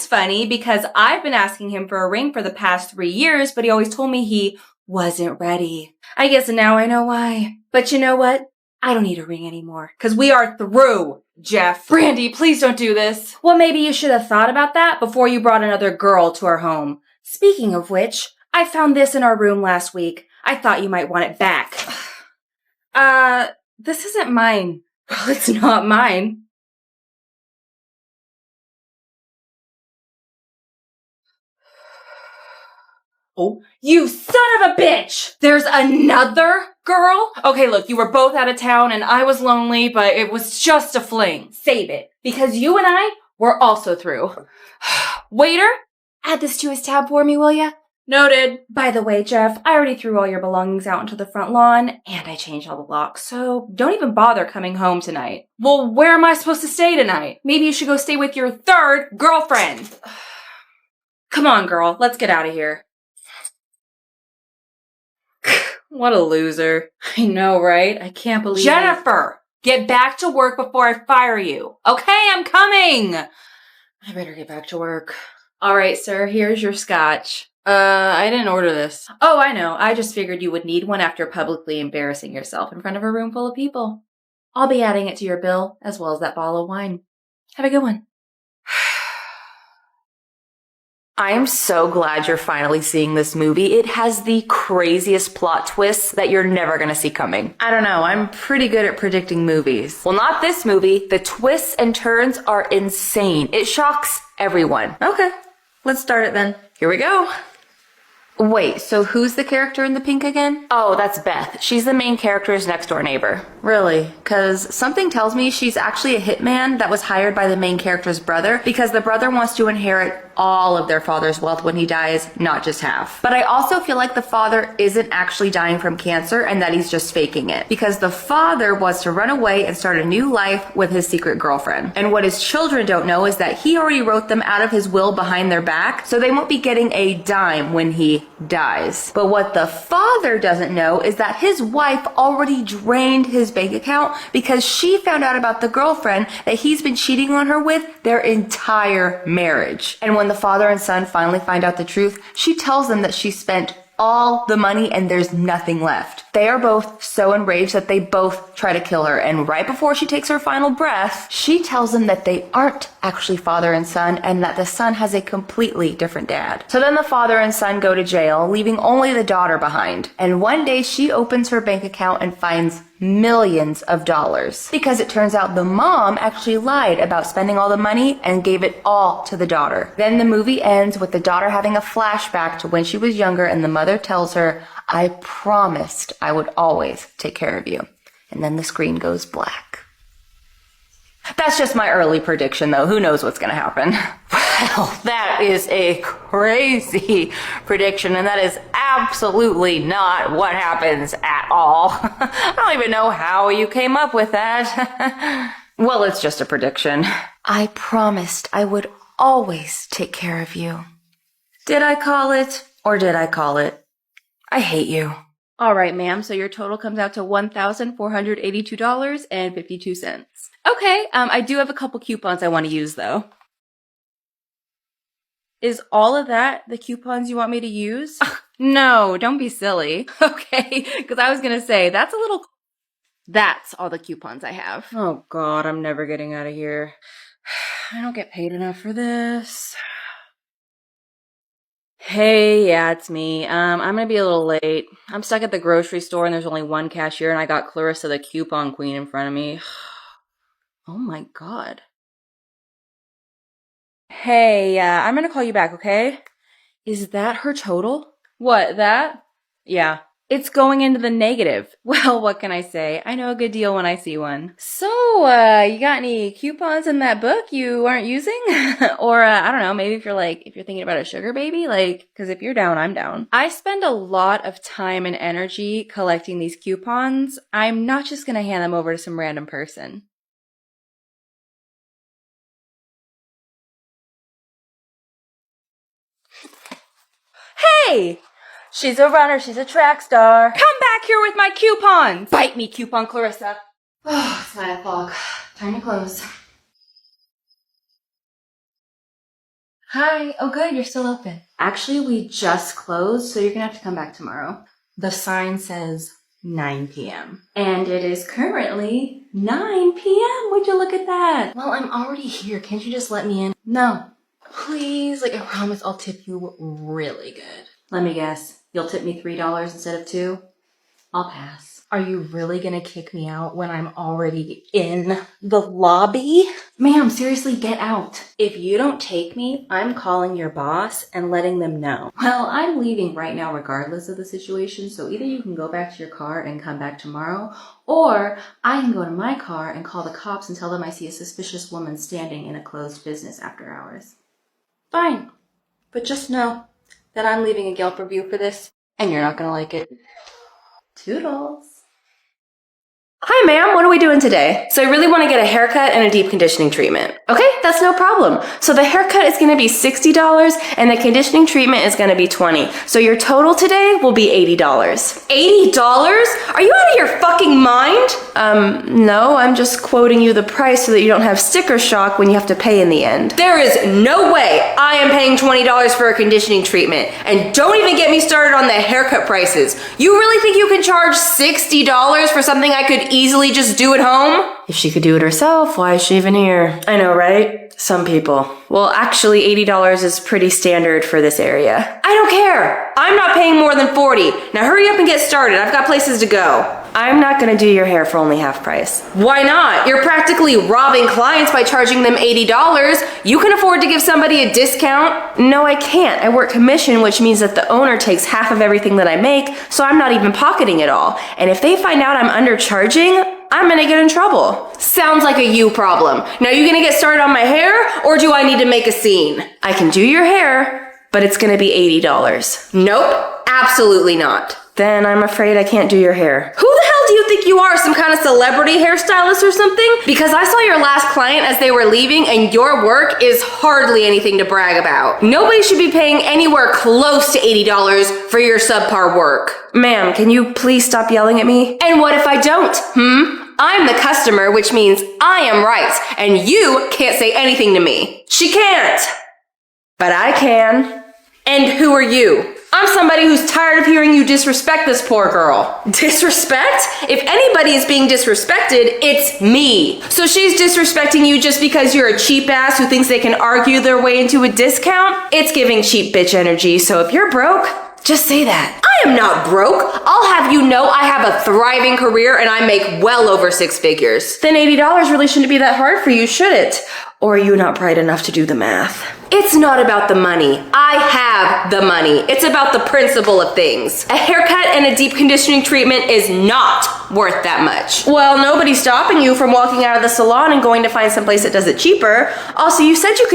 That's funny because I've been asking him for a ring for the past 3 years, but he always told me he wasn't ready. I guess now I know why. But you know what? I don't need a ring anymore because we are through, Jeff. Brandy, please don't do this. Well, maybe you should have thought about that before you brought another girl to our home. Speaking of which, I found this in our room last week. I thought you might want it back. This isn't mine. Well, it's not mine. Oh, you son of a bitch! There's another girl? Okay, look, you were both out of town and I was lonely, but it was just a fling. Save it, because you and I were also through. Waiter, add this to his tab for me, will ya? Noted. By the way, Jeff, I already threw all your belongings out into the front lawn, and I changed all the locks, so don't even bother coming home tonight. Well, where am I supposed to stay tonight? Maybe you should go stay with your third girlfriend. Come on, girl, let's get out of here. What a loser. I know, right? I can't believe Jennifer, get back to work before I fire you. Okay, I'm coming. I better get back to work. All right, sir, here's your scotch. I didn't order this. Oh, I know. I just figured you would need one after publicly embarrassing yourself in front of a room full of people. I'll be adding it to your bill, as well as that bottle of wine. Have a good one. I am so glad you're finally seeing this movie. It has the craziest plot twists that you're never gonna see coming. I don't know, I'm pretty good at predicting movies. Well, not this movie. The twists and turns are insane. It shocks everyone. Okay, let's start it then. Here we go. Wait, so who's the character in the pink again? Oh, that's Beth. She's the main character's next door neighbor. Really? Cause something tells me she's actually a hitman that was hired by the main character's brother because the brother wants to inherit all of their father's wealth when he dies, not just half. But I also feel like the father isn't actually dying from cancer and that he's just faking it because the father wants to run away and start a new life with his secret girlfriend. And what his children don't know is that he already wrote them out of his will behind their back, so they won't be getting a dime when he dies. But what the father doesn't know is that his wife already drained his bank account because she found out about the girlfriend that he's been cheating on her with their entire marriage. And when the father and son finally find out the truth, she tells them that she spent all the money and there's nothing left. They are both so enraged that they both try to kill her, and right before she takes her final breath, she tells them that they aren't actually father and son and that the son has a completely different dad. So then the father and son go to jail, leaving only the daughter behind. And one day she opens her bank account and finds millions of dollars because it turns out the mom actually lied about spending all the money and gave it all to the daughter. Then the movie ends with the daughter having a flashback to when she was younger and the mother tells her, "I promised I would always take care of you." And then the screen goes black. That's just my early prediction though. Who knows what's gonna happen? Well, that is a crazy prediction, and that is absolutely not what happens at all. I don't even know how you came up with that. Well, it's just a prediction. I promised I would always take care of you. Did I call it, or did I call it? I hate you. All right, ma'am, so your total comes out to $1,482.52. Okay, I do have a couple coupons I want to use, though. Is all of that the coupons you want me to use? No, don't be silly. Okay, because I was going to say, that's all the coupons I have. Oh God, I'm never getting out of here. I don't get paid enough for this. Hey, yeah, it's me. I'm gonna be a little late. I'm stuck at the grocery store and there's only one cashier and I got Clarissa the coupon queen in front of me. Oh my God. Hey, I'm gonna call you back, okay? Is that her total? What, that? Yeah. It's going into the negative. Well, what can I say? I know a good deal when I see one. So, you got any coupons in that book you aren't using? Or, I don't know, maybe if you're thinking about a sugar baby, cause if you're down, I'm down. I spend a lot of time and energy collecting these coupons. I'm not just gonna hand them over to some random person. Hey! She's a runner, she's a track star. Come back here with my coupons! Bite me, coupon Clarissa. Oh, it's 9 o'clock. Time to close. Hi. Oh, good. You're still open. Actually, we just closed, so you're gonna have to come back tomorrow. The sign says 9 p.m. And it is currently 9 p.m. Would you look at that? Well, I'm already here. Can't you just let me in? No. Please, like I promise I'll tip you really good. Let me guess. You'll tip me $3 instead of $2? I'll pass. Are you really gonna kick me out when I'm already in the lobby? Ma'am, seriously, get out. If you don't take me, I'm calling your boss and letting them know. Well, I'm leaving right now regardless of the situation, so either you can go back to your car and come back tomorrow, or I can go to my car and call the cops and tell them I see a suspicious woman standing in a closed business after hours. Fine, but just know that I'm leaving a Yelp review for this, and you're not gonna like it. Toodles. Hi, ma'am. What are we doing today? So I really want to get a haircut and a deep conditioning treatment. Okay, that's no problem. So the haircut is going to be $60 and the conditioning treatment is going to be $20. So your total today will be $80. $80? Are you out of your fucking mind? No, I'm just quoting you the price so that you don't have sticker shock when you have to pay in the end. There is no way I am paying $20 for a conditioning treatment. And don't even get me started on the haircut prices. You really think you can charge $60 for something I could easily just do at home? If she could do it herself, why is she even here? I know, right? Some people. Well, actually, $80 is pretty standard for this area. I don't care. I'm not paying more than $40. Now hurry up and get started. I've got places to go. I'm not gonna do your hair for only half price. Why not? You're practically robbing clients by charging them $80. You can afford to give somebody a discount. No, I can't. I work commission, which means that the owner takes half of everything that I make, so I'm not even pocketing it all. And if they find out I'm undercharging, I'm gonna get in trouble. Sounds like a you problem. Now you gonna get started on my hair, or do I need to make a scene? I can do your hair, but it's gonna be $80. Nope, absolutely not. Then I'm afraid I can't do your hair. Who the hell do you think you are, some kind of celebrity hairstylist or something? Because I saw your last client as they were leaving and your work is hardly anything to brag about. Nobody should be paying anywhere close to $80 for your subpar work. Ma'am, can you please stop yelling at me? And what if I don't, I'm the customer, which means I am right, and you can't say anything to me. She can't. But I can. And who are you? I'm somebody who's tired of hearing you disrespect this poor girl. Disrespect? If anybody is being disrespected, it's me. So she's disrespecting you just because you're a cheap ass who thinks they can argue their way into a discount? It's giving cheap bitch energy, so if you're broke, just say that. I am not broke. I'll have you know I have a thriving career and I make well over 6 figures. Then $80 really shouldn't be that hard for you, should it? Or are you not bright enough to do the math? It's not about the money. I have the money. It's about the principle of things. A haircut and a deep conditioning treatment is not worth that much. Well, nobody's stopping you from walking out of the salon and going to find someplace that does it cheaper. Also, you said you could